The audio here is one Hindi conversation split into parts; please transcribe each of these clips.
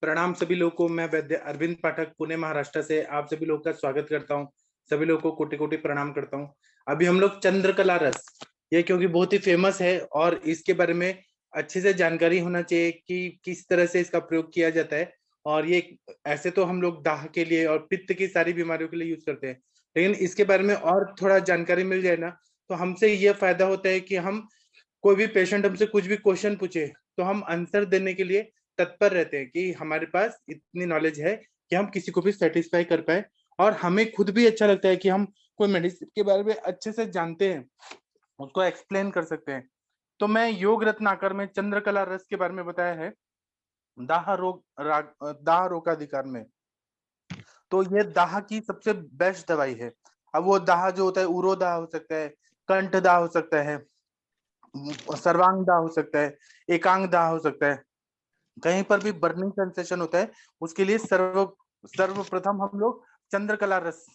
प्रणाम सभी लोगों को। मैं वैद्य अरविंद पाठक पुणे महाराष्ट्र से आप सभी लोगों का स्वागत करता हूं। सभी लोगों को कोटि कोटि प्रणाम करता हूं। अभी हम लोग चंद्रकला रस, ये क्योंकि बहुत ही फेमस है और इसके बारे में अच्छे से जानकारी होना चाहिए कि किस तरह से इसका प्रयोग किया जाता है। और ये ऐसे तो हम लोग दाह के लिए और पित्त की सारी बीमारियों के लिए यूज करते हैं, लेकिन इसके बारे में और थोड़ा जानकारी मिल जाए ना तो हमसे ये फायदा होता है कि हम कोई भी पेशेंट हमसे कुछ भी क्वेश्चन पूछे तो हम आंसर देने के लिए तत्पर रहते हैं कि हमारे पास इतनी नॉलेज है कि हम किसी को भी सेटिस्फाई कर पाए। और हमें खुद भी अच्छा लगता है कि हम कोई मेडिसिन के बारे में अच्छे से जानते हैं, उसको एक्सप्लेन कर सकते हैं। तो मैं योग रत्नाकर में चंद्रकला रस के बारे में बताया है दाह रोगाधिकार में। तो ये दाह की सबसे बेस्ट दवाई है। अब वो दाह जो होता है, उरो दाह हो सकता है, कंठ दाह हो सकता है, सर्वांग दाह हो सकता है, एकांग दाह हो सकता है, कहीं पर भी बर्निंग सेंसेशन होता है, उसके लिए सर्वप्रथम हम लोग चंद्रकला रस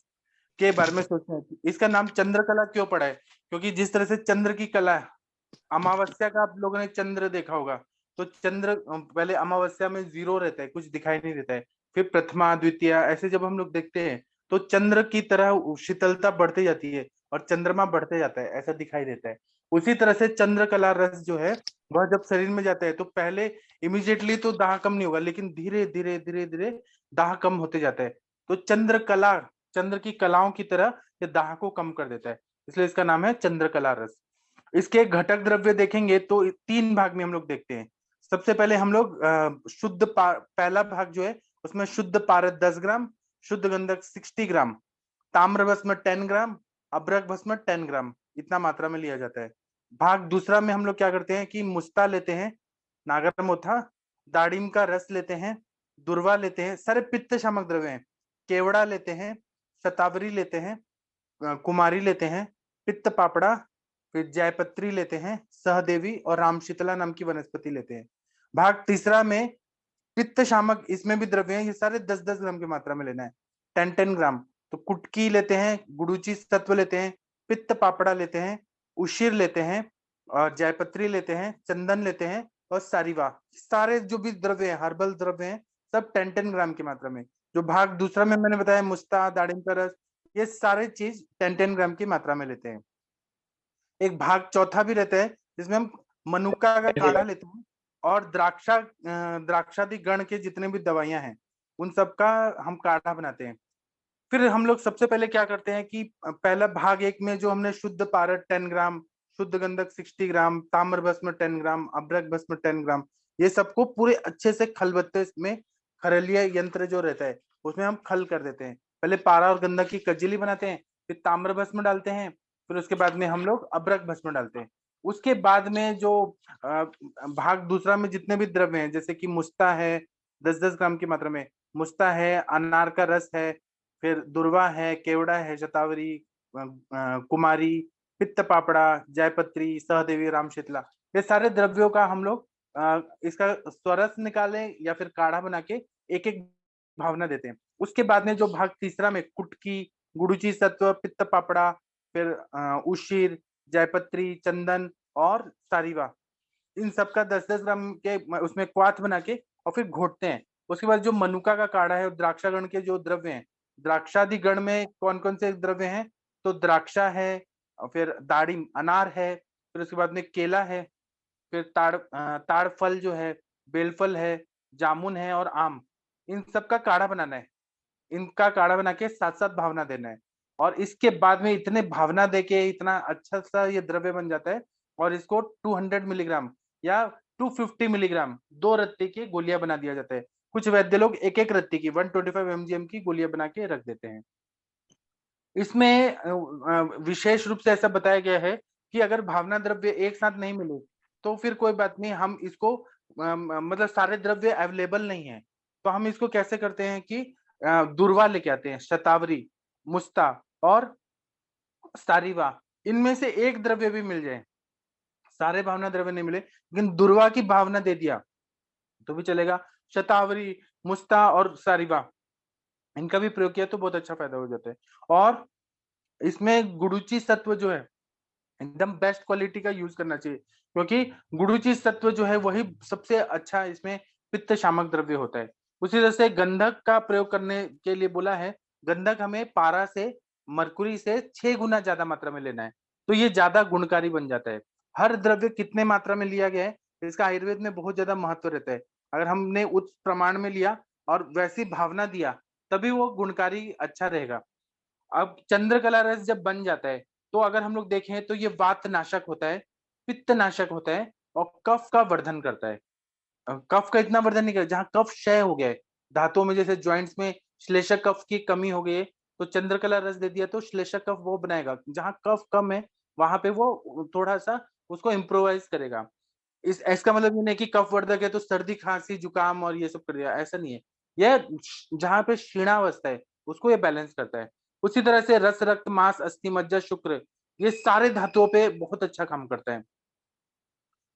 के बारे में सोचते हैं। इसका नाम चंद्रकला क्यों पड़ा है? क्योंकि जिस तरह से चंद्र की कला है, अमावस्या का आप लोगों ने चंद्र देखा होगा, तो चंद्र पहले अमावस्या में जीरो रहता है, कुछ दिखाई नहीं देता है। फिर प्रथमा द्वितीय ऐसे जब हम लोग देखते हैं तो चंद्र की तरह शीतलता बढ़ती जाती है और चंद्रमा बढ़ते जाता है, ऐसा दिखाई देता है। उसी तरह से चंद्रकला रस जो है वह जब शरीर में जाता है तो पहले इमिजिएटली तो दाह कम नहीं होगा, लेकिन धीरे धीरे धीरे धीरे दाह कम होते जाता है। तो चंद्रकला, चंद्र की कलाओं की तरह ये दाह को कम कर देता है, इसलिए इसका नाम है चंद्रकला रस। इसके घटक द्रव्य देखेंगे तो तीन भाग में हम लोग देखते हैं। सबसे पहले हम लोग पहला भाग जो है उसमें शुद्ध पारद 10 ग्राम, शुद्ध गंधक 60 ग्राम, ताम्र भस्म 10 ग्राम, अभ्रक भस्म 10 ग्राम, इतना मात्रा में लिया जाता है। भाग दूसरा में हम लोग क्या करते हैं कि मुस्ता लेते हैं, नागर मोथा, दाड़िम का रस लेते हैं, दुर्वा लेते हैं, सारे पित्त शामक द्रव्य हैं, केवड़ा लेते हैं, शतावरी लेते हैं, कुमारी लेते हैं, पित्त पापड़ा, फिर जयपत्री लेते हैं, सहदेवी और रामशीतला नाम की वनस्पति लेते हैं। भाग तीसरा में पित्त शामक, इसमें भी द्रव्य हैं, ये सारे 10-10 ग्राम की मात्रा में लेना है, 10-10 ग्राम। तो कुटकी लेते हैं, गुडुची तत्व लेते हैं, पित्त पापड़ा लेते हैं, उशिर लेते हैं और जयपत्री लेते हैं, चंदन लेते हैं और सारीवा। सारे जो भी द्रव्य है, हर्बल द्रव्य हैं, सब 10-10 ग्राम की मात्रा में। जो भाग दूसरा में मैंने बताया मुस्ता, दाड़िम का रस, ये सारे चीज 10-10 ग्राम की मात्रा में लेते हैं। एक भाग चौथा भी रहता है जिसमें हम मनुक्का का काढ़ा लेते हैं और द्राक्षादि गण के जितने भी दवाइयां हैं उन सबका हम काढ़ा बनाते हैं। फिर हम लोग सबसे पहले क्या करते हैं कि पहला भाग एक में जो हमने शुद्ध पारद 10 ग्राम, शुद्ध गंधक 60 ग्राम, ताम्र भस्म 10 ग्राम, अभ्रक भस्म 10 ग्राम, ये सबको पूरे अच्छे से खलबत्ते में, खरलिया यंत्र जो रहता है उसमें हम खल कर देते हैं। पहले पारा और गंधक की कजली बनाते हैं, फिर ताम्र भस्म डालते हैं, फिर उसके बाद में हम लोग अभ्रक भस्म डालते हैं। उसके बाद में जो भाग दूसरा में जितने भी द्रव्य हैं, जैसे कि मुस्ता है 10-10 ग्राम की मात्रा में, मुस्ता है, अनार का रस है, फिर दुर्वा है, केवड़ा है, शतावरी, कुमारी, पित्त पापड़ा, जयपत्री, सहदेवी, रामशीतला, ये सारे द्रव्यों का हम लोग इसका स्वरस निकालें या फिर काढ़ा बना के एक एक भावना देते हैं। उसके बाद में जो भाग तीसरा में कुटकी, गुड़ुची सत्व, पित्त पापड़ा, फिर उशीर, जयपत्री, चंदन और सारीवा, इन सबका 10-10 ग्राम के उसमें क्वाथ बना के और फिर घोटते हैं। उसके बाद जो मनुका का काढ़ा है और द्राक्षागण के जो द्रव्य हैं, द्राक्षादि गण में कौन कौन से द्रव्य हैं, तो द्राक्षा है, और फिर दाड़िम अनार है, फिर उसके बाद में केला है, फिर ताड़ फल जो है, बेलफल है, जामुन है और आम, इन सब का काढ़ा बनाना है। इनका काढ़ा बना के साथ साथ भावना देना है। और इसके बाद में इतने भावना देके इतना अच्छा सा ये द्रव्य बन जाता है। और इसको 200 मिलीग्राम या 250 मिलीग्राम 2 रत्ती की गोलियां बना दिया जाता है। कुछ वैद्य लोग एक एक रत्ती की 125 mgm की गोलियां बना के रख देते हैं। इसमें विशेष रूप से ऐसा बताया गया है कि अगर भावना द्रव्य एक साथ नहीं मिले तो फिर कोई बात नहीं, हम इसको मतलब सारे द्रव्य अवेलेबल नहीं है तो हम इसको कैसे करते हैं कि दुर्वा लेके आते हैं, शतावरी, मुस्ता और सारीवा, इनमें से एक द्रव्य भी मिल जाए, सारे भावना द्रव्य नहीं मिले लेकिन दुर्वा की भावना दे दिया तो भी चलेगा। शतावरी, मुस्ता और सारीवा, इनका भी प्रयोग किया तो बहुत अच्छा फायदा हो जाता है। और इसमें गुडुची सत्व जो है एकदम बेस्ट क्वालिटी का यूज करना चाहिए, क्योंकि गुडुची सत्व जो है वही सबसे अच्छा इसमें पित्त शामक द्रव्य होता है। उसी तरह से गंधक का प्रयोग करने के लिए बोला है। गंधक हमें पारा से, मरकुरी से 6 गुना ज्यादा मात्रा में लेना है, तो ये ज्यादा गुणकारी बन जाता है। हर द्रव्य कितने मात्रा में लिया गया है इसका आयुर्वेद में बहुत ज्यादा महत्व रहता है। अगर हमने उच्च प्रमाण में लिया और वैसी भावना दिया तभी वो गुणकारी अच्छा रहेगा। अब चंद्रकला रस जब बन जाता है तो अगर हम लोग देखें तो ये वात नाशक होता है, पित्त नाशक होता है और कफ का वर्धन करता है। कफ का इतना वर्धन नहीं करता, जहाँ कफ क्षय हो गया है धातुओं में, जैसे ज्वाइंट्स में श्लेषक कफ की कमी हो गई है तो चंद्रकला रस दे दिया तो श्लेषक कफ वो बनाएगा, जहाँ कफ कम है वहां पे वो थोड़ा सा उसको इम्प्रोवाइज करेगा। इस इसका मतलब ये नहीं कि कफ वर्धक है तो सर्दी खांसी जुकाम और ये सब कर दिया, ऐसा नहीं है। यह जहाँ पे क्षीणावस्था है उसको ये बैलेंस करता है। उसी तरह से रस, रक्त, मांस, अस्थि, मज्जा, शुक्र, ये सारे धातुओं पे बहुत अच्छा काम करता है।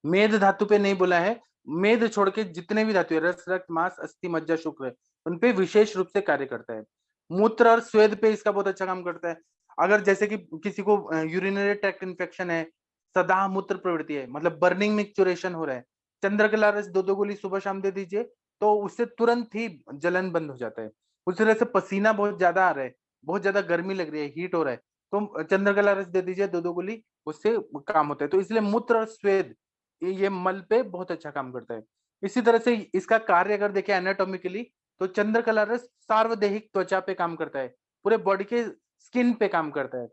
मेद धातु पे नहीं बोला है, मेद छोड़ के जितने भी धातु है रस, रक्त, मांस, अस्थि, मज्जा, शुक्र, उन पे विशेष रूप से कार्य करता है। मूत्र और स्वेद पे इसका बहुत अच्छा काम करता है। अगर जैसे कि किसी को यूरिनरी ट्रैक्ट इन्फेक्शन है, सदा मूत्र प्रवृत्ति है, मतलब बर्निंग मिक्चुरेशन हो रहा है, चंद्रकला रस 2-2 गोली सुबह शाम दे दीजिए तो उससे तुरंत ही जलन बंद हो जाता है। उस तरह से पसीना बहुत ज्यादा आ रहा है, बहुत ज्यादा गर्मी लग रही है, हीट हो रहा है, तो चंद्रकला रस दे दीजिए 2-2 गोली, उससे काम होता है। तो इसलिए मूत्र और स्वेद ये मल पे बहुत अच्छा काम करता है। इसी तरह से इसका कार्य अगर देखें एनाटॉमिकली तो चंद्रकला रस सार्वदेहिक त्वचा पे काम करता है, पूरे बॉडी के स्किन पे काम करता है।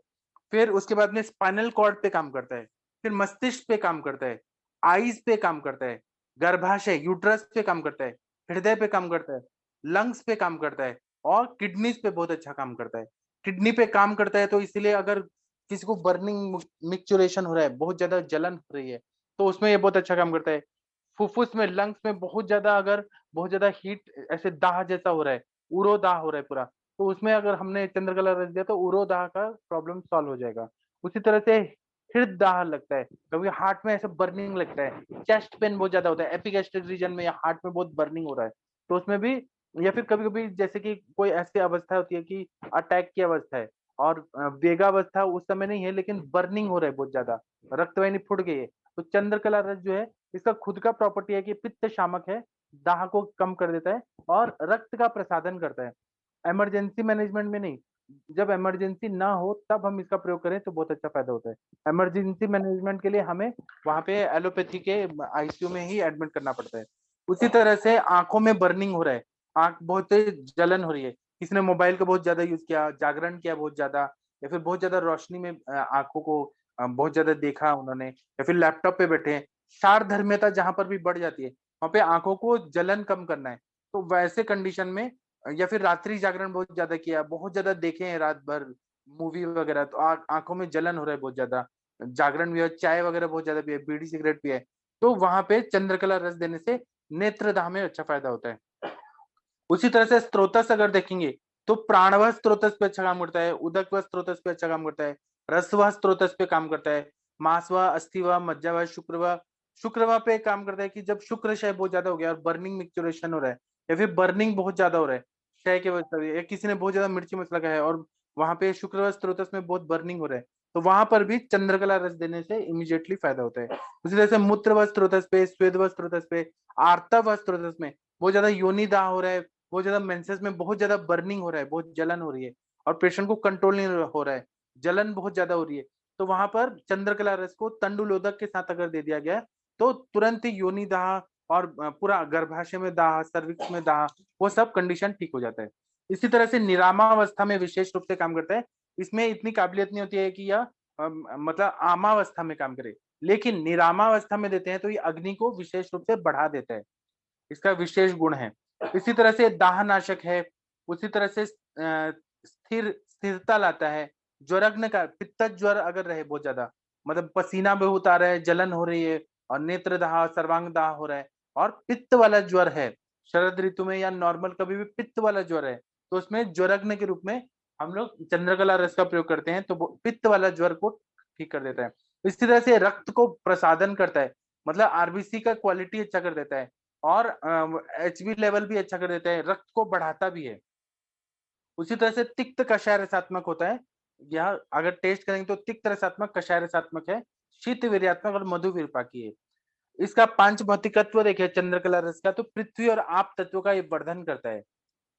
फिर उसके बाद में स्पाइनल कॉर्ड पे काम करता है, फिर मस्तिष्क पे काम करता है, आईज पे काम करता है, गर्भाशय यूट्रस पे काम करता है, हृदय पे काम करता है, लंग्स पे काम करता है और किडनीज पे बहुत अच्छा काम करता है। किडनी पे काम करता है तो इसलिए अगर किसी को बर्निंग मिक्चुरेशन हो रहा है, बहुत ज्यादा जलन हो रही है, तो उसमें ये बहुत अच्छा काम करता है। फुफ्फुस में, लंग्स में बहुत ज्यादा अगर बहुत ज्यादा हीट, ऐसे दाह जैसा हो रहा है, उरो दाह हो रहा है पूरा, तो उसमें अगर हमने चंद्रकला रच दिया तो उरो दाह का प्रॉब्लम सॉल्व हो जाएगा। उसी तरह से हृदय दाह लगता है, कभी हार्ट में ऐसे बर्निंग लगता है, चेस्ट पेन बहुत ज्यादा होता है, एपिगैस्ट्रिक रीजन में या हार्ट में बहुत बर्निंग हो रहा है, तो उसमें भी, या फिर कभी कभी जैसे कि कोई ऐसी अवस्था होती है कि अटैक की अवस्था है और वेगावस्था उस समय नहीं है लेकिन बर्निंग हो रहा है बहुत ज्यादा, रक्तवाहिनी फूट गई है, तो चंद्रकला रस जो है इसका खुद का प्रॉपर्टी है कि पित्त शामक है, दाह को कम कर देता है और रक्त का प्रसादन करता है। इमरजेंसी मैनेजमेंट में नहीं, जब इमरजेंसी ना हो तब हम इसका प्रयोग करें तो बहुत अच्छा फायदा होता है। इमरजेंसी मैनेजमेंट के लिए हमें वहां पे एलोपैथी के आईसीयू में ही एडमिट करना पड़ता है। उसी तरह से आंखों में बर्निंग हो रहा है, आंख बहुत जलन हो रही है, किसी ने मोबाइल का बहुत ज्यादा यूज किया, जागरण किया बहुत ज्यादा, या फिर बहुत ज्यादा रोशनी में आंखों को बहुत ज्यादा देखा उन्होंने, या फिर लैपटॉप पे बैठे हैं, सारधर्मियता जहां पर भी बढ़ जाती है वहां पे आंखों को जलन कम करना है, तो वैसे कंडीशन में, या फिर रात्रि जागरण बहुत ज्यादा किया, बहुत ज्यादा देखे हैं रात भर मूवी वगैरह, तो आंखों में जलन हो रहा है बहुत ज्यादा, जागरण भी है, चाय वगैरह बहुत ज्यादा पिए, बीड़ी सिगरेट पिए, तो वहां पे चंद्रकला रस देने से नेत्रदाह में अच्छा फायदा होता है। उसी तरह से स्त्रोतस अगर देखेंगे तो प्राणवह स्त्रोतस पे अच्छा काम करता है, उदकवह स्त्रोतस पे अच्छा काम करता है, रसवह स्त्रोतस पे काम करता है, मांसवह, अस्थिवह, मज्जावह, शुक्रवह, शुक्रवाह पे काम करता है कि जब शुक्र क्षय बहुत ज्यादा हो गया और बर्निंग मिक्चुरेशन हो रहा है या फिर बर्निंग बहुत ज्यादा हो रहा है, क्षय की वजह से, या किसी ने बहुत ज्यादा मिर्ची मसाला खाया है और वहां पे शुक्रवार स्त्रोतस में बहुत बर्निंग हो रहा है, तो वहां पर भी चंद्रकला रस देने से इमीडिएटली फायदा होता है। उसी तरह से मूत्र व स्त्रोतस पे, स्वेद व स्त्रोतस पे, आर्तव व स्त्रोतस में बहुत ज्यादा योनि दाह हो रहा है, बहुत ज्यादा मेंसेस में बहुत ज्यादा बर्निंग हो रहा है, बहुत जलन हो रही है और पेशेंट को कंट्रोल नहीं हो रहा है, जलन बहुत ज्यादा हो रही है, तो वहां पर चंद्रकला रस को तंडुलोदक के साथ अगर दे दिया गया तो तुरंत ही योनि दाह और पूरा गर्भाशय में दाह, सर्विक्स में दाह, वो सब कंडीशन ठीक हो जाता है। इसी तरह से निरामावस्था में विशेष रूप से काम करता है। इसमें इतनी काबिलियत नहीं होती है कि यह मतलब आमावस्था में काम करे, लेकिन निरामावस्था में देते हैं तो ये अग्नि को विशेष रूप से बढ़ा देता है, इसका विशेष गुण है। इसी तरह से दाहनाशक है, उसी तरह से स्थिरता लाता है। ज्वरग्न का, पित्त ज्वर अगर रहे बहुत ज्यादा, मतलब पसीना बहुत आ रहा है, जलन हो रही है और नेत्र दाह, सर्वांग दाह हो रहा है और पित्त वाला ज्वर है, शरद ऋतु में या नॉर्मल कभी भी पित्त वाला ज्वर है, तो उसमें ज्वरग्न के रूप में हम लोग चंद्रकला रस का प्रयोग करते हैं, तो पित्त वाला ज्वर को ठीक कर देता है। इसी तरह से रक्त को प्रसादन करता है, मतलब आरबीसी का क्वालिटी अच्छा कर देता है और एचबी लेवल भी अच्छा कर देता है, रक्त को बढ़ाता भी है। उसी तरह से तिक्त कषाय रसात्मक होता है, यह अगर टेस्ट करेंगे तो तिक्त रसात्मक, कषाय रसात्मक है, शीत वीर्यात्मक और मधु विरूपाकी है। इसका पांच भौतिकत्व देखिए चंद्रकला रस का, तो पृथ्वी और आप तत्व का ये वर्धन करता है,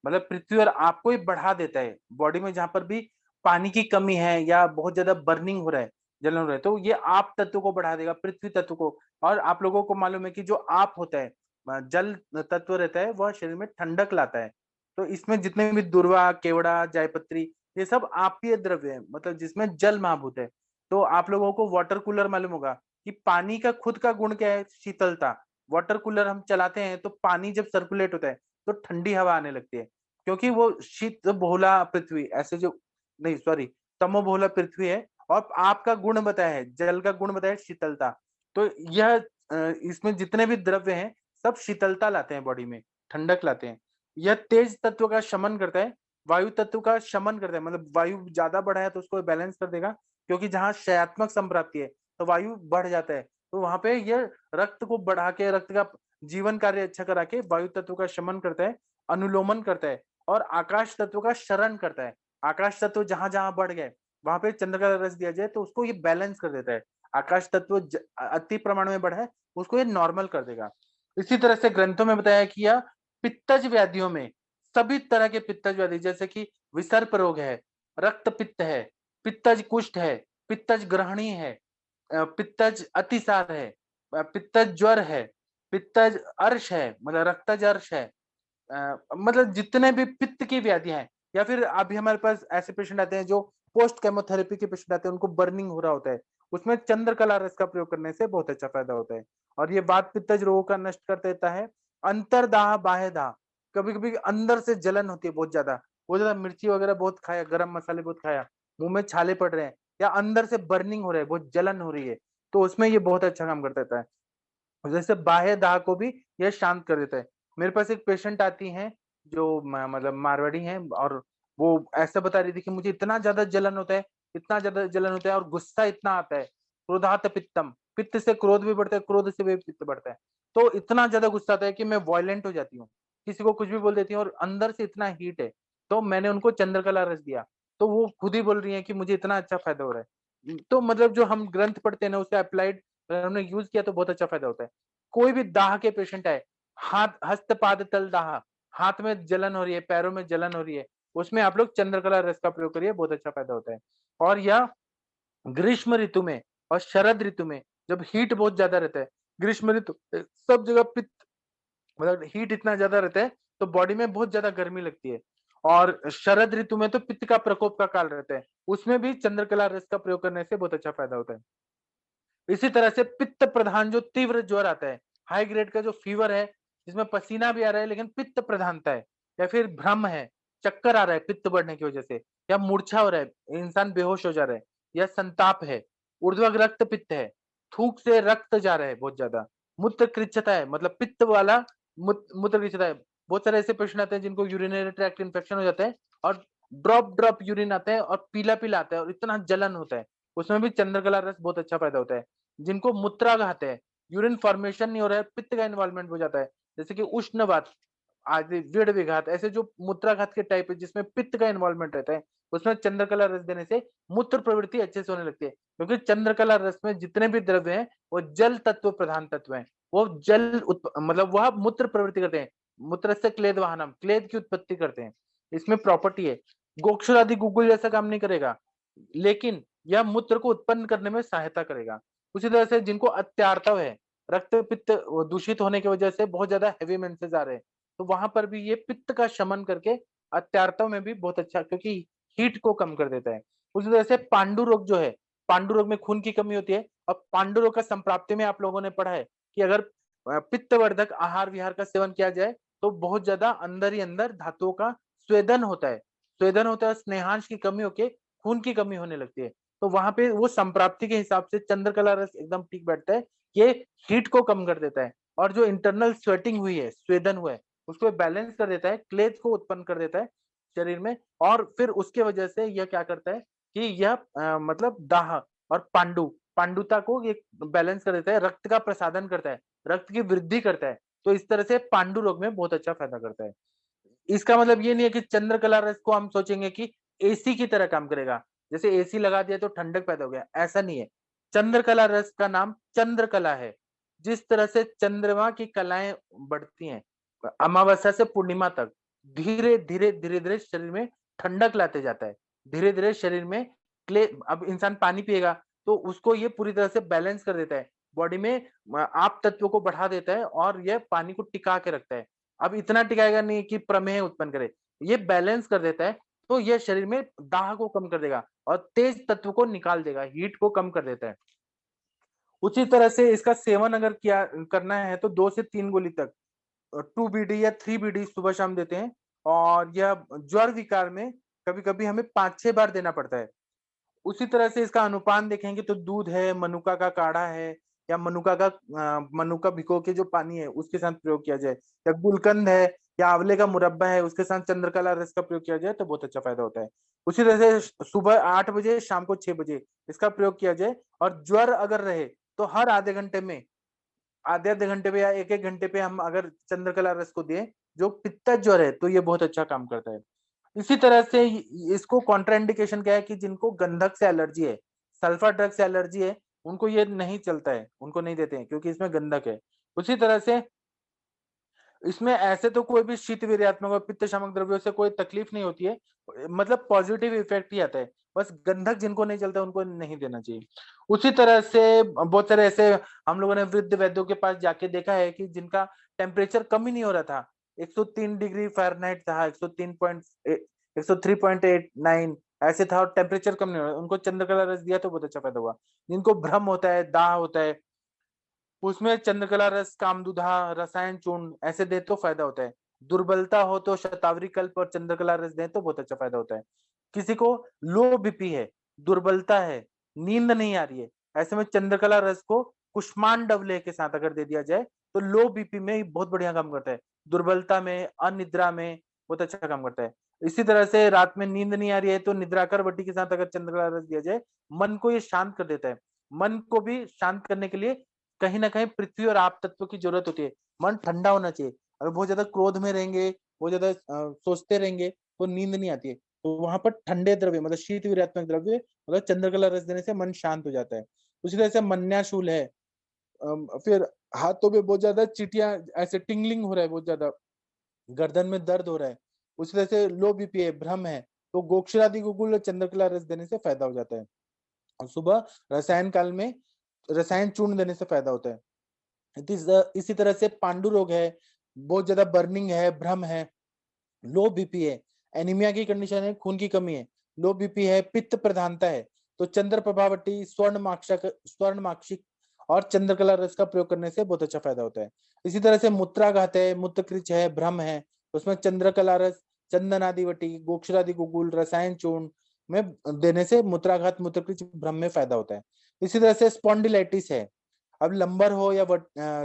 मतलब पृथ्वी और आप को ही बढ़ा देता है। बॉडी में जहां पर भी पानी की कमी है या बहुत ज्यादा बर्निंग हो रहा है, जलन हो रहा है, तो ये आप तत्व को बढ़ा देगा, पृथ्वी तत्व को। और आप लोगों को मालूम है कि जो आप होता है, जल तत्व रहता है, वह शरीर में ठंडक लाता है। तो इसमें जितने भी दुर्वा, केवड़ा, जायपत्री, ये सब आपीय द्रव्य है, मतलब जिसमें जल महाभूत है। तो आप लोगों को वाटर कूलर मालूम होगा कि पानी का खुद का गुण क्या है, शीतलता। वाटर कूलर हम चलाते हैं तो पानी जब सर्कुलेट होता है तो ठंडी हवा आने लगती है, क्योंकि वो शीत बहुला पृथ्वी, ऐसे जो, नहीं सॉरी, तमो बहुला पृथ्वी है और आपका गुण बताया है, जल का गुण बताया है शीतलता। तो यह इसमें जितने भी द्रव्य हैं सब शीतलता लाते हैं बॉडी में, ठंडक लाते हैं। यह तेज तत्व का शमन करता है, वायु तत्व का शमन करता है, मतलब वायु ज्यादा बढ़ा है तो उसको बैलेंस कर देगा, क्योंकि जहां क्षयात्मक संप्राप्ति है तो वायु बढ़ जाता है, तो वहां पे यह रक्त को बढ़ा के, रक्त का जीवन कार्य अच्छा करा के वायु तत्व का शमन करता है, अनुलोमन करता है और आकाश तत्व का शरण करता है। आकाश तत्व जहां जहां बढ़ गए वहां पे चंद्रकला रस दिया जाए तो उसको ये बैलेंस कर देता है। आकाश तत्व अति प्रमाण में बढ़ा है, उसको ये नॉर्मल कर देगा। इसी तरह से ग्रंथों में बताया कि यह पित्तज व्याधियों में, सभी तरह के पित्तज व्याधि, जैसे कि विसर्प रोग है, रक्त पित्त है, पित्तज कुष्ठ है, पित्तज ग्रहणी है, पित्तज अतिसार है, पित्तज ज्वर है, पित्तज अर्श है, मतलब रक्तज अर्श है, मतलब जितने भी पित्त की व्याधियां हैं, या फिर अभी हमारे पास ऐसे पेशेंट आते हैं जो पोस्ट केमोथेरेपी के पेशेंट आते हैं, उनको बर्निंग हो रहा होता है, उसमें चंद्रकला रस का प्रयोग करने से बहुत अच्छा फायदा होता है और ये वात पित्तज रोगों का नष्ट कर देता है। अंतरदाह, बाह्य दाह, कभी कभी अंदर से जलन होती है बहुत ज्यादा मिर्ची वगैरह बहुत खाया, गरम मसाले बहुत खाया, मुंह में छाले पड़ रहे हैं या अंदर से बर्निंग हो रहा है, बहुत जलन हो रही है, तो उसमें ये बहुत अच्छा काम कर देता है। जैसे बाह्य दाह को भी यह शांत कर देता है। मेरे पास एक पेशेंट आती हैं जो मतलब मारवाड़ी हैं, और वो ऐसा बता रही थी कि मुझे इतना ज्यादा जलन होता है, इतना ज्यादा जलन होता है और गुस्सा इतना आता है, क्रोधात पित्तम, पित्त से क्रोध भी बढ़ता है, क्रोध से भी पित्त बढ़ता है, तो इतना ज्यादा गुस्सा आता है कि मैं वायलेंट हो जाती हूँ, किसी को कुछ भी बोल देती हूँ और अंदर से इतना हीट है। तो मैंने उनको चंद्रकला रस दिया, तो वो खुद ही बोल रही है कि मुझे इतना अच्छा फायदा हो रहा है। तो मतलब जो हम ग्रंथ पढ़ते हैं ना, उससे अप्लाइड हमने यूज किया तो बहुत अच्छा फायदा होता है। कोई भी दाह के पेशेंट है, हाथ, हस्त पाद तल दाह, हाथ में जलन हो रही है, पैरों में जलन हो रही है, उसमें आप लोग चंद्रकला रस का प्रयोग करिए, बहुत अच्छा फायदा होता है। और यह ग्रीष्म ऋतु में और शरद ऋतु में, जब हीट बहुत ज्यादा रहता है, ग्रीष्म ऋतु सब जगह पित्त, मतलब हीट इतना ज्यादा रहता है तो बॉडी में बहुत ज्यादा गर्मी लगती है, और शरद ऋतु में तो पित्त का प्रकोप का काल रहता है, उसमें भी चंद्रकला रस का प्रयोग करने से बहुत अच्छा फायदा होता है। इसी तरह से पित्त प्रधान जो तीव्र ज्वर आता है, हाई ग्रेड का जो फीवर है, जिसमें पसीना भी आ रहा है लेकिन पित्त प्रधानता है, या फिर भ्रम है, चक्कर आ रहा है पित्त बढ़ने की वजह से, या मूर्छा हो रहा है, इंसान बेहोश हो जा रहा है, या संताप है, ऊर्ध्वक रक्त पित्त है, थूक से रक्त जा रहा है बहुत ज्यादा, मूत्र कृच्छता है, मतलब पित्त वाला मूत्र कृच्छता है। बहुत सारे ऐसे पेशेंट आते हैं जिनको यूरिनरी ट्रैक्ट इन्फेक्शन हो जाता है और ड्रॉप ड्रॉप यूरिन आता है और पीला पीला आता है और इतना जलन होता है, उसमें भी चंद्रकला रस बहुत अच्छा फायदा होता है। जिनको मूत्राघात है, यूरिन फॉर्मेशन नहीं हो रहा है, पित्त का इन्वॉल्वमेंट हो जाता है, जैसे कि उष्ण वात, आदि विड़ विघात, ऐसे जो मूत्राघात के टाइप है जिसमें पित्त का इन्वॉल्वमेंट रहता है, उसमें चंद्रकला रस देने से मूत्र प्रवृत्ति अच्छे से होने लगती है, क्योंकि चंद्रकला रस में जितने भी द्रव्य हैं वो जल तत्व प्रधान तत्व हैं। वो मतलब वह मूत्र प्रवृत्ति करते हैं। मूत्र से क्लेद वाहनम, क्लेद की उत्पत्ति करते हैं। इसमें प्रॉपर्टी है। गोक्षर आदि गुगुल जैसा काम नहीं करेगा, लेकिन यह मूत्र को उत्पन्न करने में सहायता करेगा। उसी तरह से जिनको अत्यार्तव है, रक्त पित्त दूषित होने की वजह से बहुत ज्यादा हैवी मेंसेस आ रहे हैं, तो वहां पर भी ये पित्त का शमन करके अत्यार्तव में भी बहुत अच्छा, क्योंकि हीट को कम कर देता है। उसी तरह से पांडु रोग जो है, पांडु रोग में खून की कमी होती है, और पांडु रोग का संप्राप्ति में आप लोगों ने पढ़ा है कि अगर पित्तवर्धक आहार विहार का सेवन किया जाए तो बहुत ज्यादा अंदर ही अंदर धातुओं का स्वेदन होता है, स्वेदन होता है, स्नेहांश की कमी होके खून की कमी होने लगती है। तो वहां पे वो संप्राप्ति के हिसाब से चंद्रकला रस एकदम ठीक बैठता है। ये हीट को कम कर देता है, और जो इंटरनल स्वेटिंग हुई है, स्वेदन हुआ है, उसको बैलेंस कर देता है, क्लेद को उत्पन्न कर देता है शरीर में। और फिर उसके वजह से यह क्या करता है कि यह मतलब दाह और पांडुता को ये बैलेंस कर देता है, रक्त का प्रसादन करता है, रक्त की वृद्धि करता है। तो इस तरह से पांडु रोग में बहुत अच्छा फायदा करता है। इसका मतलब ये नहीं है कि चंद्रकला रस को हम सोचेंगे कि एसी की तरह काम करेगा, जैसे एसी लगा दिया तो ठंडक पैदा हो गया, ऐसा नहीं है। चंद्रकला रस का नाम चंद्रकला है। जिस तरह से चंद्रमा की कलाएं बढ़ती हैं अमावस्या से पूर्णिमा तक, धीरे धीरे धीरे धीरे शरीर में ठंडक लाते जाता है, धीरे धीरे शरीर में क्ले, अब इंसान पानी पिएगा तो उसको ये पूरी तरह से बैलेंस कर देता है, बॉडी में आप तत्व को बढ़ा देता है और यह पानी को टिका के रखता है। अब इतना टिकाएगा नहीं कि प्रमेह उत्पन्न करे, ये बैलेंस कर देता है। तो ये शरीर में दाह को कम कर देगा और तेज तत्व को निकाल देगा, हीट को कम कर देता है। उसी तरह से इसका सेवन अगर किया करना है तो 2 से 3 गोली तक 2 BD या 3 BD सुबह शाम देते हैं। और यह ज्वर विकार में कभी कभी हमें 5-6 बार देना पड़ता है। उसी तरह से इसका अनुपान देखेंगे तो दूध है, मनुका का काढ़ा है, या मनुका भिगो के जो पानी है उसके साथ प्रयोग किया जाए, या गुलकंद है, या आंवले का मुरब्बा है उसके साथ चंद्रकला रस का प्रयोग किया जाए तो बहुत अच्छा फायदा होता है। उसी तरह से सुबह 8 बजे, शाम को 6 बजे इसका प्रयोग किया जाए। और ज्वर अगर रहे तो हर आधे घंटे में, आधे आधे घंटे पे या एक एक घंटे पे हम अगर चंद्रकला रस को दें जो पित्ता ज्वर है, तो ये बहुत अच्छा काम करता है। इसी तरह से इसको कॉन्ट्राइंडिकेशन क्या है कि जिनको गंधक से एलर्जी है, सल्फर ड्रग से एलर्जी है, उनको ये नहीं चलता है, उनको नहीं देते हैं क्योंकि इसमें गंधक है। उसी तरह से इसमें ऐसे तो कोई भी शीत वीर्यात्मक और पित्त शामक द्रव्यों से कोई तकलीफ नहीं होती है, मतलब पॉजिटिव इफेक्ट ही आता है। बस गंधक जिनको नहीं चलता उनको नहीं देना चाहिए। उसी तरह से बहुत सारे ऐसे हम लोगों ने वृद्ध वैद्यों के पास जाके देखा है कि जिनका टेम्परेचर कम ही नहीं हो रहा था, 103 डिग्री फ़ारेनहाइट था, 103.89 ऐसे था, और टेम्परेचर कम नहीं हो रहा, उनको चंद्रकला रस दिया तो बहुत अच्छा फायदा हुआ। जिनको भ्रम होता है, दाह होता है, उसमें चंद्रकला रस, कामदुधा, रसायन चूर्ण ऐसे दे तो फायदा होता है। दुर्बलता हो तो शतावरी कल्प और चंद्रकला रस दे तो बहुत अच्छा फायदा होता है। किसी को लो बीपी है, दुर्बलता है, नींद नहीं आ रही है, ऐसे में चंद्रकला रस को कुष्मांडवले के साथ अगर दे दिया जाए तो लो बीपी में बहुत बढ़िया काम करता है, दुर्बलता में, अनिद्रा में बहुत अच्छा काम करता है। इसी तरह से रात में नींद नहीं आ रही है तो निद्राकर वटी के साथ अगर चंद्रकला रस दिया जाए, मन को ये शांत कर देता है। मन को भी शांत करने के लिए कहीं ना कहीं पृथ्वी और आप तत्व की जरूरत होती है। मन ठंडा होना चाहिए। अगर बहुत ज्यादा क्रोध में रहेंगे, बहुत ज्यादा सोचते रहेंगे तो नींद नहीं आती है। तो वहां पर ठंडे द्रव्य मतलब शीत वीर्यात्मक द्रव्य मतलब चंद्रकला रस देने से मन शांत हो जाता है। उसी तरह से मन्याशूल है। फिर हाथों में बहुत ज्यादा चिटिया ऐसे टिंगलिंग हो रहा है, बहुत ज्यादा गर्दन में दर्द हो रहा है, उसी तरह से लो बीपी है, भ्रम है, तो गोक्षरादि गुगुल और चंद्रकला रस देने से फायदा हो जाता है। और सुबह रसायन काल में रसायन चूर्ण देने से फायदा होता है। इसी तरह से पांडु रोग है, बहुत ज्यादा बर्निंग है, भ्रम है, लो बीपी है, एनीमिया की कंडीशन है, खून की कमी है, लो बीपी है, पित्त प्रधानता है, तो चंद्र प्रभावटी, स्वर्ण माक्षिक और चंद्रकला रस का प्रयोग करने से बहुत अच्छा फायदा होता है। इसी तरह से मूत्राघात है, मूत्रकृच है, भ्रम है, तो उसमें चंद्रकला रस, चंदनादिवटी, गोक्षरादि गुगुल, रसायन चूर्ण में देने से मूत्राघात, मूत्रकृच, भ्रम में फायदा होता है। इसी तरह से स्पॉन्डिलाइटिस है, अब लंबर हो या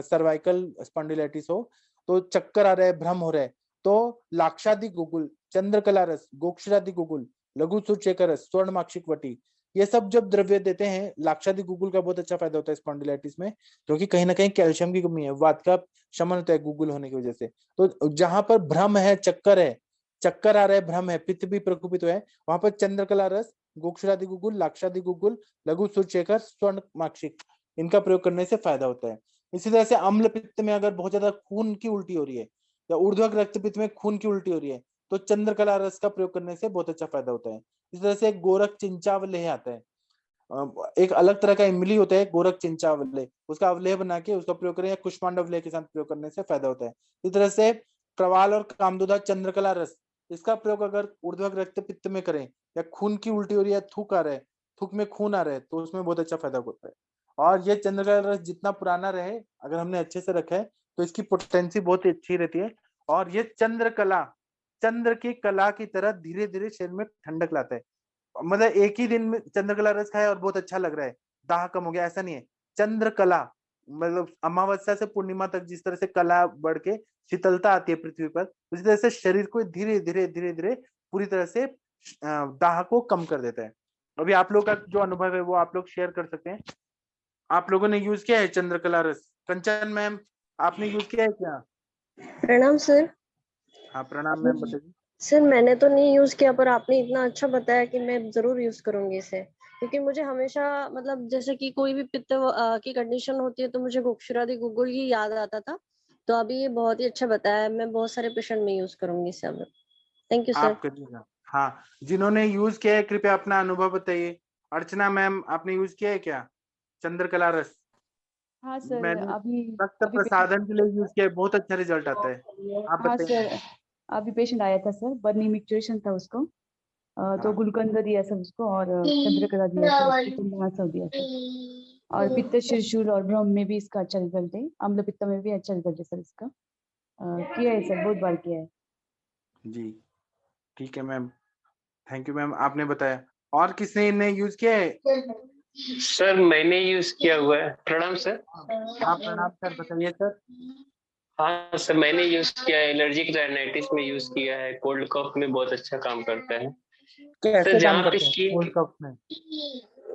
सर्वाइकल स्पॉन्डिलाइटिस हो, तो चक्कर आ रहा है, भ्रम हो रहा है, तो लाक्षादि गुगुल, चंद्रकला रस, गोक्षरादि गुगुल, लघु सूचेकर रस, स्वर्ण माक्षिक वटी, ये सब जब द्रव्य देते हैं, लाक्षादी गुगुल का बहुत अच्छा फायदा होता है स्पॉन्डिलाइटिस में, क्योंकि कहीं ना कहीं कैल्शियम की कमी है, वात का शमन होता है गुगुल होने की वजह से। तो जहां पर भ्रम है, चक्कर आ रहा है, भ्रम है, पित्त भी प्रकोपित है, वहां पर चंद्रकला रस, गोक्षरादि गुगुल, लाक्षादि गुगुल, लघु सुरशेखर, स्वर्ण माक्षिक, इनका प्रयोग करने से फायदा होता है। इसी तरह से अम्ल पित्त में अगर बहुत ज्यादा खून की उल्टी हो रही है, या ऊर्ध्वक रक्तपित्त में खून की उल्टी हो रही है, तो चंद्रकला रस का प्रयोग करने से बहुत अच्छा फायदा होता है। इस तरह से गोरख चिंचावलेह आता है, एक अलग तरह का इमली होता है गोरख चिंचावलेह, उसका अवलेह बना के उसका प्रयोग करें, या कुष्मांडावलेह के साथ प्रयोग करने से फायदा होता है। इस तरह से प्रवाल और कामदुधा चंद्रकला रस, इसका प्रयोग अगर ऊर्ध्वक रक्तपित्त में करें, या खून की उल्टी हो रही है, थूक आ रहा है, थूक में खून आ रहा है, तो उसमें बहुत अच्छा फायदा होता है। और ये चंद्रकला रस जितना पुराना रहे, अगर हमने अच्छे से रखा है, तो इसकी पोटेंसी बहुत ही अच्छी रहती है। और ये चंद्रकला, चंद्र की कला की तरह धीरे धीरे शरीर में ठंडक लाता है। मतलब एक ही दिन में चंद्रकला रस खाया और बहुत अच्छा लग रहा है, दाह कम हो गया, ऐसा नहीं है। चंद्रकला मतलब अमावस्या से पूर्णिमा तक जिस तरह से कला बढ़ के शीतलता आती है पृथ्वी पर, उसी तरह से शरीर को धीरे धीरे धीरे धीरे पूरी तरह से दाह को कम कर देता है। अभी आप लोग का जो अनुभव है वो आप लोग शेयर कर सकते हैं। आप लोगों ने यूज किया है चंद्रकला रस? कंचन मैम, आपने यूज किया है क्या? प्रणाम सर। हाँ प्रणाम मैम, बताइए। सर मैंने तो नहीं यूज किया, पर आपने इतना अच्छा बताया कि मैं जरूर यूज करूंगी इसे, क्योंकि मुझे हमेशा मतलब जैसे कि कोई भी पित्त की कंडीशन होती है तो मुझे गोक्षरादि गुगुल ही याद आता था। तो अभी ये बहुत ही अच्छा बताया, मैं बहुत सारे पेशेंट में यूज करूंगी इसे अब। Thank you sir. आप करिएगा। हाँ, जिन्होंने यूज किया है कृपया अपना अनुभव बताइए। अर्चना मैम, आपने यूज किया है क्या चंद्रकला रस? हाँ सर, मैंने अभी रक्त अभी प्रसादन के लिए यूज पेशेंट किया है, बहुत अच्छा रिजल्ट आता है। आप हाँ बताइए। सर, अभी पेशेंट आया था सर, बर्निंग मिक्सचरेशन था उसको। तो हाँ गुलकंद दिया सर उसको, और चंद्रकला दिया सर उसको, कुंभनासव दिया सर। और पित्त शिरशूल और भ्रम में भी इसका अच्छा रिजल्ट है, अम्ल पित्त में भी अच्छा रिजल्ट है सर इसका। किया है सर, बहुत बार किया है। जी, ठीक है मैम, थैंक यू मैम, आपने बताया। और किसने ने यूज किया है? सर मैंने यूज किया हुआ है। प्रणाम सर। हाँ प्रणाम सर, बताइए सर। हाँ सर, मैंने यूज किया है, एलर्जिक राइनाइटिस में यूज किया है, कोल्ड कफ में बहुत अच्छा काम करता है सर। कैसे काम जहाँ पे करते हैं स्किन, कोल्ड कफ में?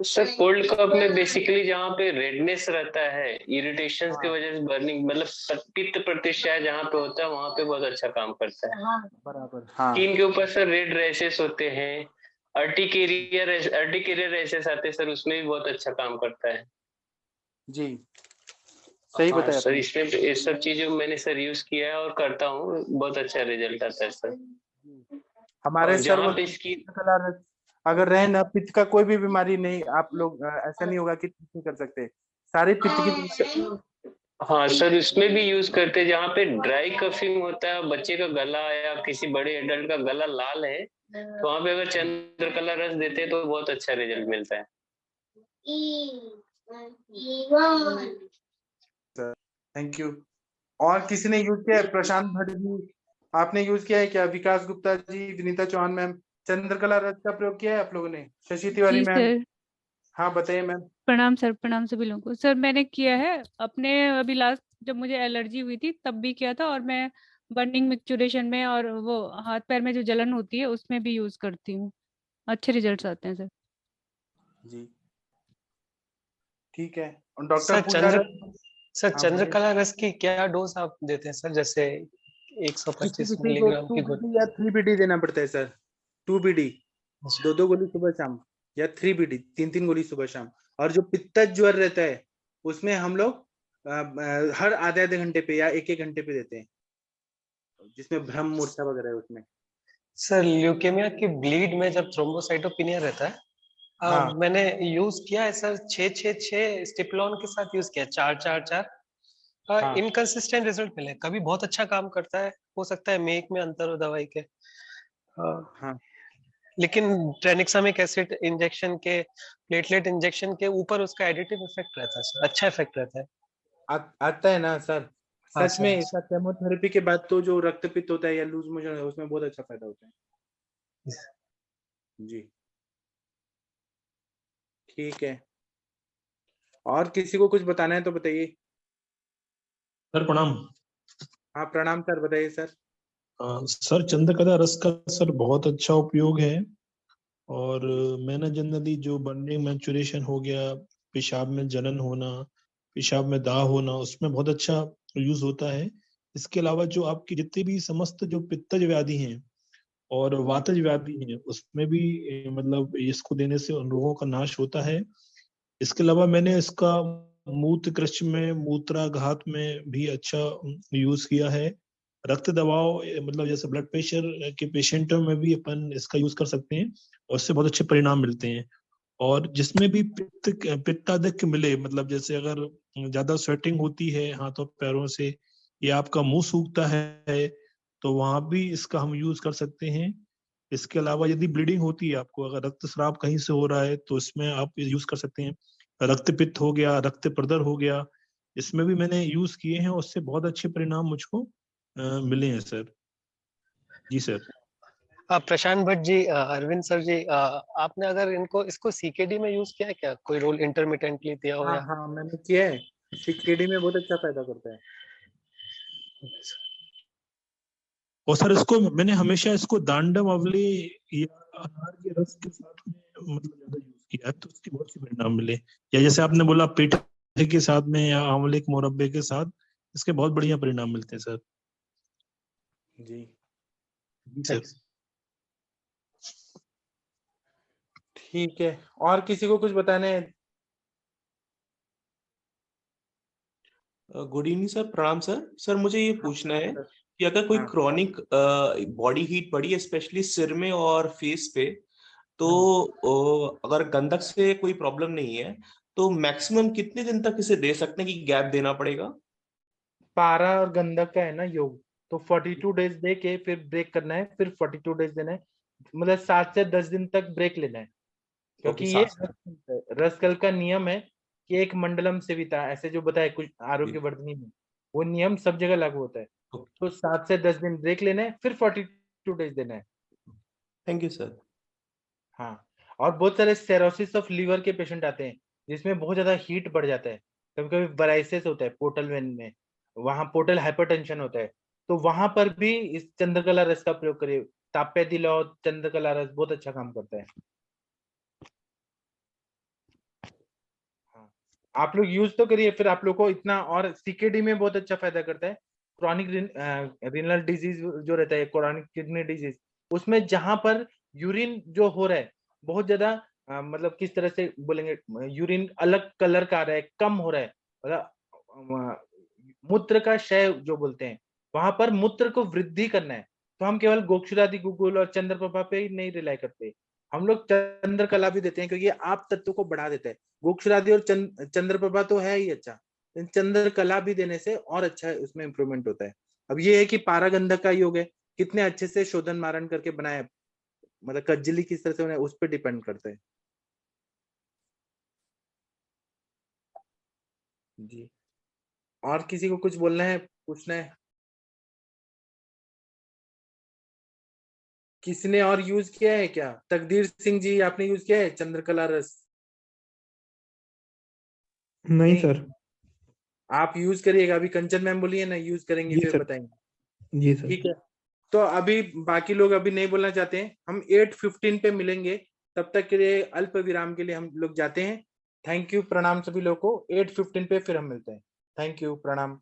सर कोल्ड कफ में बेसिकली जहाँ पे रेडनेस रहता है, इरिटेशन की हाँ वजह से बर्निंग, मतलब पित्त प्रतिशय जहाँ पे होता है वहां पे बहुत अच्छा काम करता है। बराबर, हाँ स्किन के ऊपर सर रेड रैशेस होते हैं, अर्टिकेरियर रैशेस आते हैं सर, उसमें भी बहुत अच्छा काम करता है। जी, सही हाँ बताया सर, आपने। इसमें ये सब चीजों मैंने सर यूज किया है और करता हूँ, बहुत अच्छा रिजल्ट आता है सर। हमारे और सर जहाँ वो पे इसकी, चंद्रकला रस अगर रहे ना, पित्त का कोई भी बीमारी नहीं, आप लोग ऐसा नहीं होगा कि ठीक नहीं कर सकते, सारी पित्त की बीमारी। हाँ सर इसमें भी यूज करते हैं, जहाँ पे ड्राई कफिंग होता है, बच्चे का गला या किसी बड़े एडल्ट का गला लाल है, तो वहाँ पे अगर चंद्रकला रस देते हैं तो बहुत अच्छा रिजल्ट मिलता है। Thank you. और किसी ने यूज किया है? प्रशांत भट्ट जी, आपने यूज किया है क्या? विकास गुप्ता जी, विनीता चौहान मैम, चंद्रकला रस का प्रयोग किया है आप लोगों ने? Shashi Tiwari ji ma'am, sir. हाँ बताइए मैम। प्रणाम सर, प्रणाम सभी लोगों को। सर मैंने किया है अपने, अभी लास्ट जब मुझे एलर्जी हुई थी तब भी किया था, और मैं बर्निंग मिक्सचरेशन में और वो हाथ पैर में जो जलन होती है उसमें भी यूज करती हूँ, अच्छे रिजल्ट्स आते हैं सर। जी, ठीक है। और डॉक्टर सर पूजा रस? सर हाँ बोलिए। चंद्रकला रस की क्या डोज आप देते हैं सर? जैसे किसी 125 किसी को मिलीग्राम टू की गोली। बीडी या 3 बीडी देना पड़ता है सर। 2 बीडी, अच्छा। 2 गोली सुबह शाम, या 3 बीडी, 3 गोली सुबह शाम। और जो पित्त ज्वर रहता है उसमें हम लोग हर आधे आधे घंटे पे या एक एक घंटे पे देते हैं, जिसमें भ्रम मूर्छा वगैरह है उसमें। सर ल्यूकेमिया की ब्लीड में जब थ्रोम्बोसाइटोपिनिया रहता है, हाँ मैंने यूज किया है सर, 6 स्टिप्लॉन के साथ यूज किया, 4 4 4। हाँ इनकंसिस्टेंट रिजल्ट मिले, कभी बहुत अच्छा काम करता है, हो सकता है मेक में अंतर हो दवाई के। हाँ, लेकिन ट्रेनिक्सामिक एसिड इंजेक्शन के, प्लेटलेट इंजेक्शन के ऊपर उसका एडिटिव इफेक्ट रहता है सर, अच्छा इफेक्ट रहता है। आता है ना सर। हाँ सच में सर। इसका केमोथेरेपी के बाद तो जो रक्तपित्त होता है या लूज मोशन होता है उसमें बहुत अच्छा फायदा होता है। जी, ठीक है। और किसी को कुछ बताना है तो बताइए। सर प्रणाम। हाँ प्रणाम सर, बताइए सर। सर चंद्रकला रस का सर बहुत अच्छा उपयोग है। और मैंने जनरली जो बर्निंग मैंचुरेशन हो गया, पेशाब में जलन होना, पेशाब में दाह होना, उसमें बहुत अच्छा यूज होता है। इसके अलावा जो आपकी जितनी भी समस्त जो पित्तज व्याधि हैं और वातज व्याधि हैं, उसमें भी मतलब इसको देने से उन रोगों का नाश होता है। इसके अलावा मैंने इसका मूत्र कृष्ण में, मूत्राघात में भी अच्छा यूज किया है। रक्त दबाव मतलब जैसे ब्लड प्रेशर के पेशेंटों में भी अपन इसका यूज कर सकते हैं और इससे बहुत अच्छे परिणाम मिलते हैं। और जिसमें भी पित्ताधिक्य मिले, मतलब जैसे अगर ज्यादा स्वेटिंग होती है हाथों पैरों से या आपका मुंह सूखता है तो वहां भी इसका हम यूज कर सकते हैं। इसके अलावा यदि ब्लीडिंग होती है आपको, अगर रक्तस्राव कहीं से हो रहा है तो इसमें आप यूज कर सकते हैं। रक्तपित्त हो गया, रक्त प्रदर हो गया, इसमें भी मैंने यूज किए हैं और उससे बहुत अच्छे परिणाम मुझको मिले हैं सर। जी सर। प्रशांत भट्ट जी, अरविंद सर जी, आपने अगर इसको सीकेडी में यूज किया है क्या? कोई रोल इंटरमिटेंटली दिया हो हाँ या? हाँ मैंने किया है, सीकेडी में बहुत अच्छा फायदा करता है। और सर इसको मैंने हमेशा इसको दांडम अवली या अनार के रस के साथ में मतलब ज्यादा यूज किया है, तो उसके बहुत से परिणाम मिले। या जैसे आपने बोला पेठे के साथ में या आंवले के मुरब्बे के साथ, इसके बहुत बढ़िया परिणाम मिलते हैं सर। जी जी सर। ठीक है, और किसी को कुछ बताना है? गुड इवनिंग सर, प्रणाम सर। सर मुझे ये पूछना है कि अगर कोई हाँ। क्रॉनिक बॉडी हीट बढ़ी है स्पेशली सिर में और फेस पे, तो अगर गंधक से कोई प्रॉब्लम नहीं है तो मैक्सिमम कितने दिन तक इसे दे सकते हैं कि गैप देना पड़ेगा? पारा और गंधक का है ना योग, तो 42 डेज दे के फिर ब्रेक करना है, फिर 42 डेज देना है, मतलब 7 से 10 दिन तक ब्रेक लेना है। क्योंकि ये रसकल का नियम है कि एक मंडलम सेविता, ऐसे जो बताए कुछ आरोग्य वर्धनी में, वो नियम सब जगह लागू होता है। तो 7 से 10 दिन ब्रेक लेना है, फिर 42 डेज देना है। Thank you sir. हाँ, और बहुत सारे सेरोसिस ऑफ लीवर के पेशेंट आते हैं जिसमें बहुत ज्यादा हीट बढ़ जाता है, कभी कभी वराइसिस होता है पोर्टल वेन में, वहां पोर्टल हाइपरटेंशन होता है, तो वहां पर भी इस चंद्रकला रस का प्रयोग करिए। ताप्य दिलाओ चंद्रकला रस बहुत अच्छा काम करता है। हाँ, आप लोग यूज तो करिए, फिर आप लोग को इतना, और सीकेडी में बहुत अच्छा फायदा करता है। क्रॉनिक रिनल डिजीज जो रहता है, क्रॉनिक किडनी डिजीज, उसमें जहां पर यूरिन जो हो रहा है बहुत ज्यादा, मतलब किस तरह से बोलेंगे, यूरिन अलग कलर का आ रहा है, कम हो रहा है, मतलब मूत्र का क्षय जो बोलते हैं, वहां पर मूत्र को वृद्धि करना है, तो हम केवल गोक्षुरादि गुगुल और चंद्रप्रभा पे ही नहीं रिलाई करते, हम लोग चंद्रकला भी देते हैं, क्योंकि आप तत्व को बढ़ा देता है। गोक्षुरादि और चंद्रप्रभा तो है ही अच्छा, चंद्रकला भी देने से और अच्छा है, उसमें इंप्रूवमेंट होता है। अब ये है कि पारागंधक का योग है, कितने अच्छे से शोधन मारण करके बनाया, मतलब कज्जली किस तरह से बनाया, उस पर डिपेंड करता है। जी, और किसी को कुछ बोलना है, पूछना है? किसी ने और यूज किया है क्या? तकदीर सिंह जी, आपने यूज किया है चंद्रकला रस? नहीं सर। आप यूज करिएगा, अभी कंचन मैम बोलिए ना यूज करेंगे, जी फिर सर। बताएंगे। जी सर। ठीक है, तो अभी बाकी लोग अभी नहीं बोलना चाहते हैं, हम 8:15 पे मिलेंगे, तब तक के लिए अल्प विराम के लिए हम लोग जाते हैं। थैंक यू, प्रणाम सभी लोग को। 8:15 पे फिर हम मिलते हैं। थैंक यू, प्रणाम।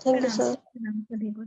Thank you sir. प्रणाम सभी को।